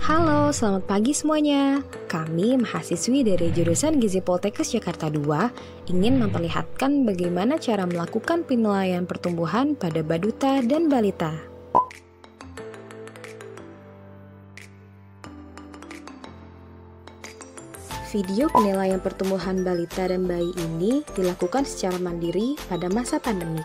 Halo, selamat pagi semuanya. Kami mahasiswi dari jurusan Gizi Poltekkes Jakarta 2 ingin memperlihatkan bagaimana cara melakukan penilaian pertumbuhan pada baduta dan balita. Video penilaian pertumbuhan balita dan bayi ini dilakukan secara mandiri pada masa pandemik.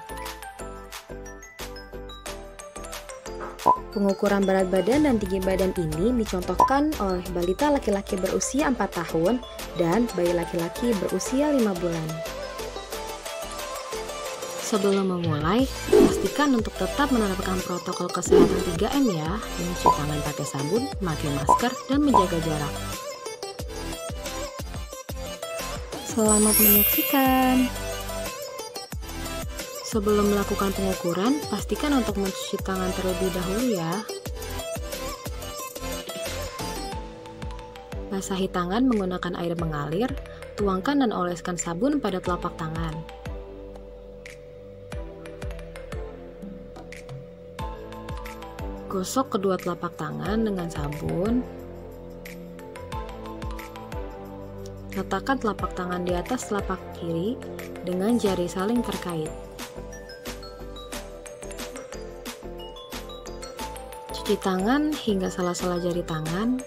Pengukuran berat badan dan tinggi badan ini dicontohkan oleh balita laki-laki berusia 4 tahun dan bayi laki-laki berusia 5 bulan. Sebelum memulai, pastikan untuk tetap menerapkan protokol kesehatan 3M ya, mencuci tangan pakai sabun, memakai masker, dan menjaga jarak. Selamat menyaksikan. Sebelum melakukan pengukuran, pastikan untuk mencuci tangan terlebih dahulu ya. Basahi tangan menggunakan air mengalir, tuangkan dan oleskan sabun pada telapak tangan. Gosok kedua telapak tangan dengan sabun. Letakkan telapak tangan di atas telapak kiri dengan jari saling terkait. Cuci tangan hingga sela-sela jari tangan.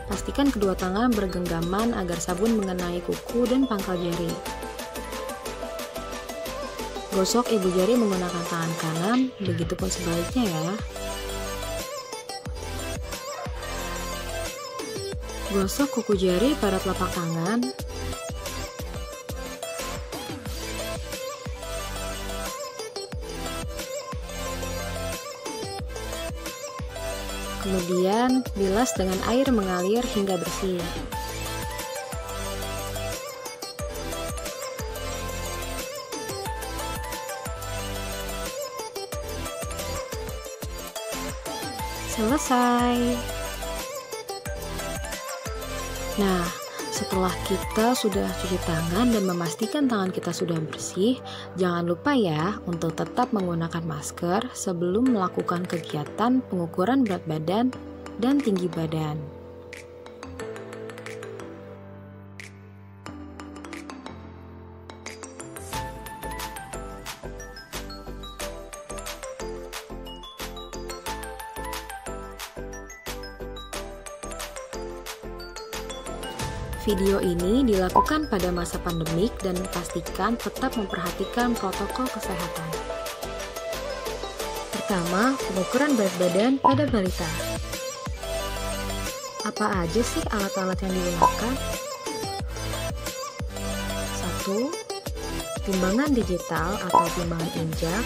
Pastikan kedua tangan bergenggaman agar sabun mengenai kuku dan pangkal jari. Gosok ibu jari menggunakan tangan kanan, begitupun sebaliknya ya. Gosok kuku jari pada telapak tangan. Kemudian, bilas dengan air mengalir hingga bersih. Selesai. Nah, setelah kita sudah cuci tangan dan memastikan tangan kita sudah bersih, jangan lupa ya untuk tetap menggunakan masker sebelum melakukan kegiatan pengukuran berat badan dan tinggi badan. Video ini dilakukan pada masa pandemik dan pastikan tetap memperhatikan protokol kesehatan. Pertama, pengukuran berat badan pada balita. Apa aja sih alat-alat yang digunakan? 1. Timbangan digital atau timbangan injak.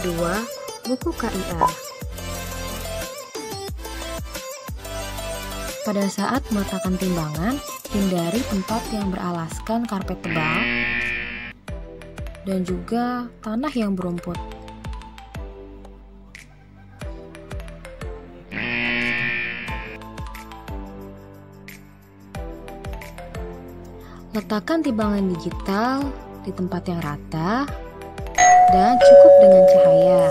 2. Buku KIA. Pada saat meletakkan timbangan, hindari tempat yang beralaskan karpet tebal dan juga tanah yang berumput. Letakkan timbangan digital di tempat yang rata dan cukup dengan cahaya.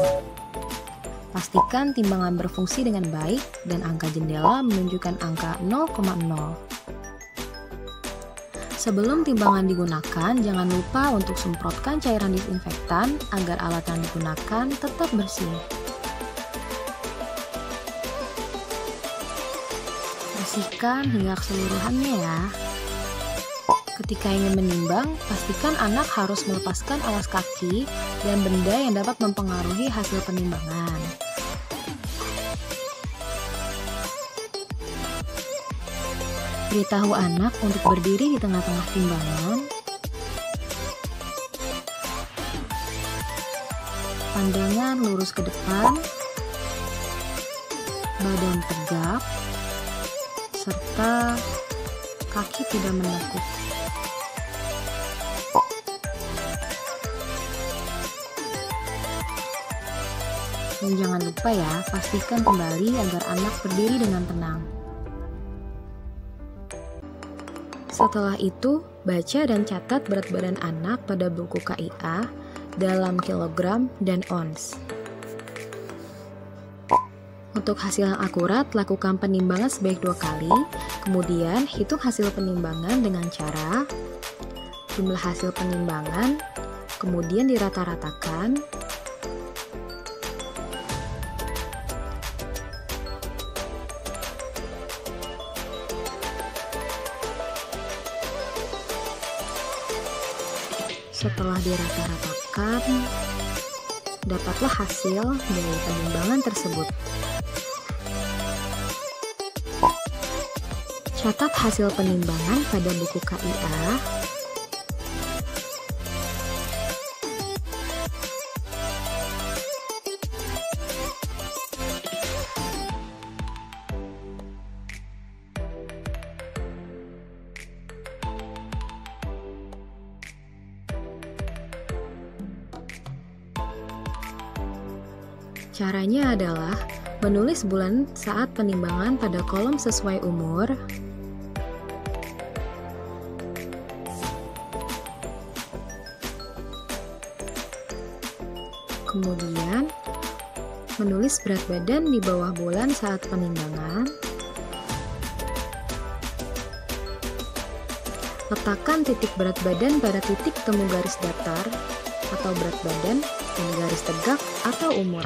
Pastikan timbangan berfungsi dengan baik dan angka jendela menunjukkan angka 0,0. Sebelum timbangan digunakan, jangan lupa untuk semprotkan cairan disinfektan agar alat yang digunakan tetap bersih. Bersihkan hingga keseluruhannya ya. Ketika ingin menimbang, pastikan anak harus melepaskan alas kaki dan benda yang dapat mempengaruhi hasil penimbangan. Beritahu anak untuk berdiri di tengah-tengah timbangan. Pandangan lurus ke depan, badan tegap, serta kaki tidak menekuk. Dan jangan lupa ya, pastikan kembali agar anak berdiri dengan tenang. Setelah itu, baca dan catat berat badan anak pada buku KIA dalam kilogram dan ons. Untuk hasil yang akurat, lakukan penimbangan sebanyak 2 kali, kemudian hitung hasil penimbangan dengan cara jumlah hasil penimbangan, kemudian dirata-ratakan, setelah dirata-ratakan, dapatlah hasil dari penimbangan tersebut. Catat hasil penimbangan pada buku KIA. Caranya adalah menulis bulan saat penimbangan pada kolom sesuai umur, kemudian menulis berat badan di bawah bulan saat penimbangan, letakkan titik berat badan pada titik temu garis datar atau berat badan dan garis tegak atau umur.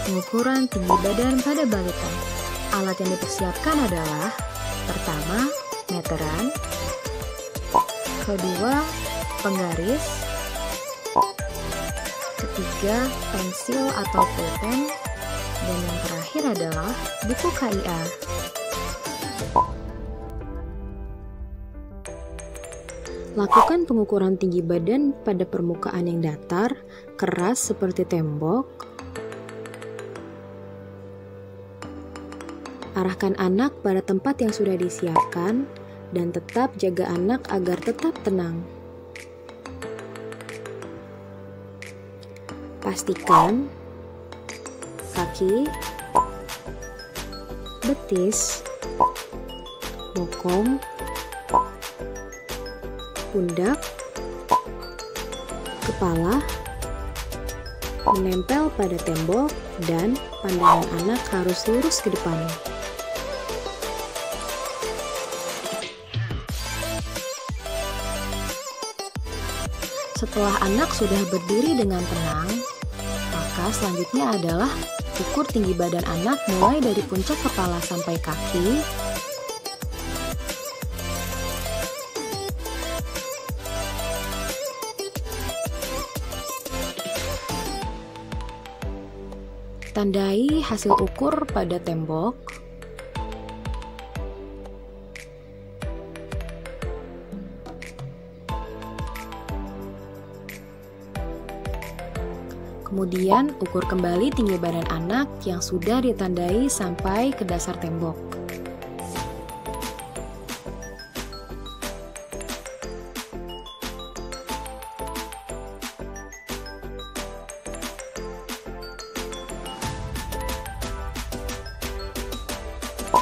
Pengukuran tinggi badan pada balita. Alat yang dipersiapkan adalah pertama, meteran, kedua, penggaris, ketiga, pensil atau pulpen, dan yang terakhir adalah buku KIA. Lakukan pengukuran tinggi badan pada permukaan yang datar, keras seperti tembok. Arahkan anak pada tempat yang sudah disiapkan dan tetap jaga anak agar tetap tenang. Pastikan kaki, betis, bokong, pundak, kepala menempel pada tembok dan pandangan anak harus lurus ke depan. Setelah anak sudah berdiri dengan tenang, maka selanjutnya adalah ukur tinggi badan anak mulai dari puncak kepala sampai kaki. Tandai hasil ukur pada tembok. Kemudian, ukur kembali tinggi badan anak yang sudah ditandai sampai ke dasar tembok.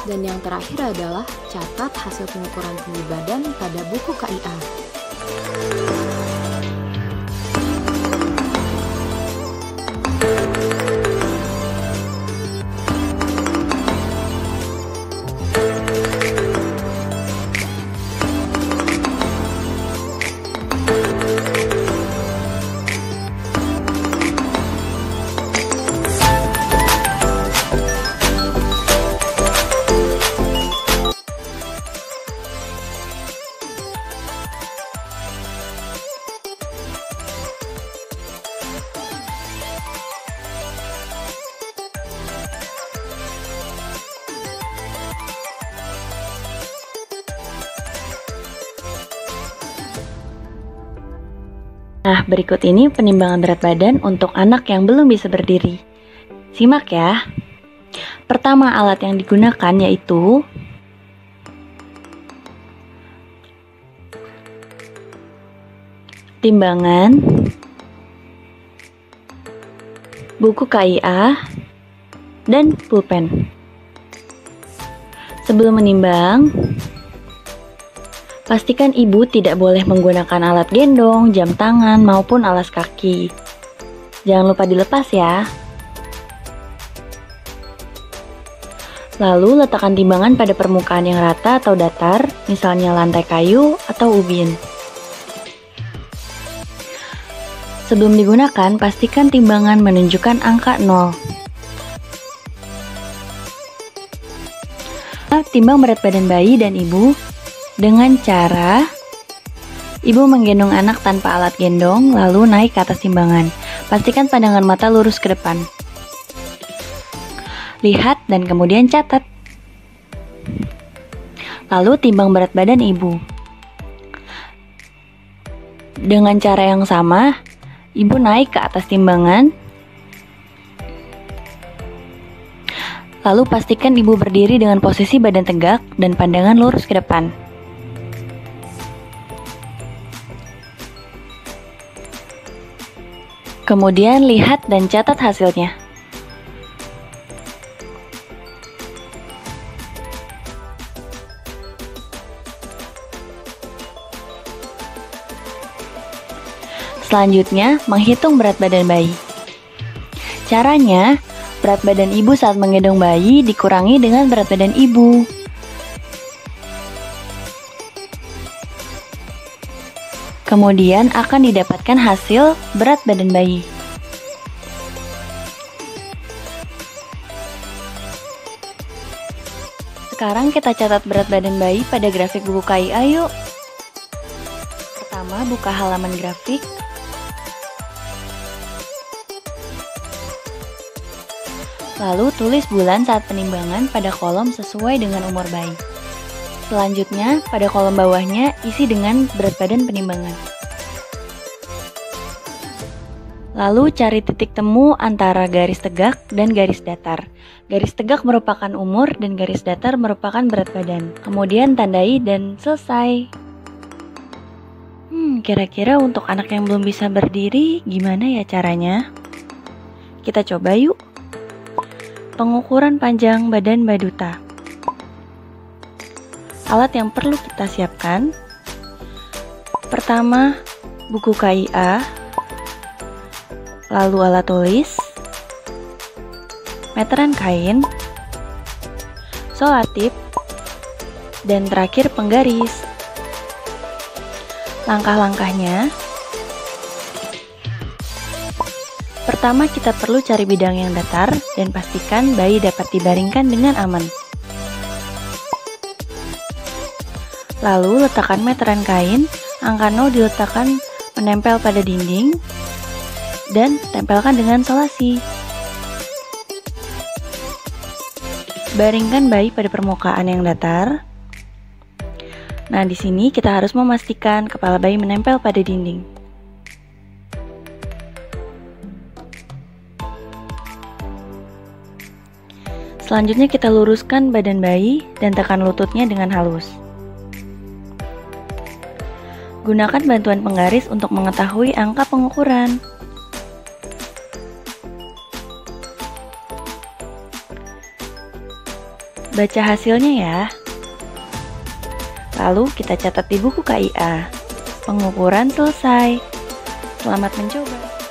Dan yang terakhir adalah catat hasil pengukuran tinggi badan pada buku KIA. Nah, berikut ini penimbangan berat badan untuk anak yang belum bisa berdiri. Simak ya. Pertama, alat yang digunakan yaitu timbangan, buku KIA, dan pulpen. Sebelum menimbang, pastikan ibu tidak boleh menggunakan alat gendong, jam tangan, maupun alas kaki. Jangan lupa dilepas ya. Lalu letakkan timbangan pada permukaan yang rata atau datar, misalnya lantai kayu atau ubin. Sebelum digunakan, pastikan timbangan menunjukkan angka 0. Timbang berat badan bayi dan ibu dengan cara ibu menggendong anak tanpa alat gendong, lalu naik ke atas timbangan. Pastikan pandangan mata lurus ke depan. Lihat dan kemudian catat. Lalu timbang berat badan ibu. Dengan cara yang sama, ibu naik ke atas timbangan. Lalu pastikan ibu berdiri dengan posisi badan tegak dan pandangan lurus ke depan. Kemudian lihat dan catat hasilnya. Selanjutnya, menghitung berat badan bayi. Caranya, berat badan ibu saat menggendong bayi dikurangi dengan berat badan ibu. Kemudian akan didapatkan hasil berat badan bayi. Sekarang kita catat berat badan bayi pada grafik buku KIA yuk. Pertama, buka halaman grafik. Lalu tulis bulan saat penimbangan pada kolom sesuai dengan umur bayi. Selanjutnya, pada kolom bawahnya isi dengan berat badan penimbangan. Lalu cari titik temu antara garis tegak dan garis datar. Garis tegak merupakan umur dan garis datar merupakan berat badan. Kemudian tandai dan selesai. Kira-kira untuk anak yang belum bisa berdiri, gimana ya caranya? Kita coba yuk. Pengukuran panjang badan baduta. Alat yang perlu kita siapkan. Pertama, buku KIA, lalu alat tulis, meteran kain, solatip, dan terakhir penggaris. Langkah-langkahnya. Pertama, kita perlu cari bidang yang datar dan pastikan bayi dapat dibaringkan dengan aman. Lalu, letakkan meteran kain, angka 0 diletakkan menempel pada dinding, dan tempelkan dengan solasi. Baringkan bayi pada permukaan yang datar. Nah, di sini kita harus memastikan kepala bayi menempel pada dinding. Selanjutnya kita luruskan badan bayi dan tekan lututnya dengan halus. Gunakan bantuan penggaris untuk mengetahui angka pengukuran. Baca hasilnya ya. Lalu kita catat di buku KIA. Pengukuran selesai. Selamat mencoba.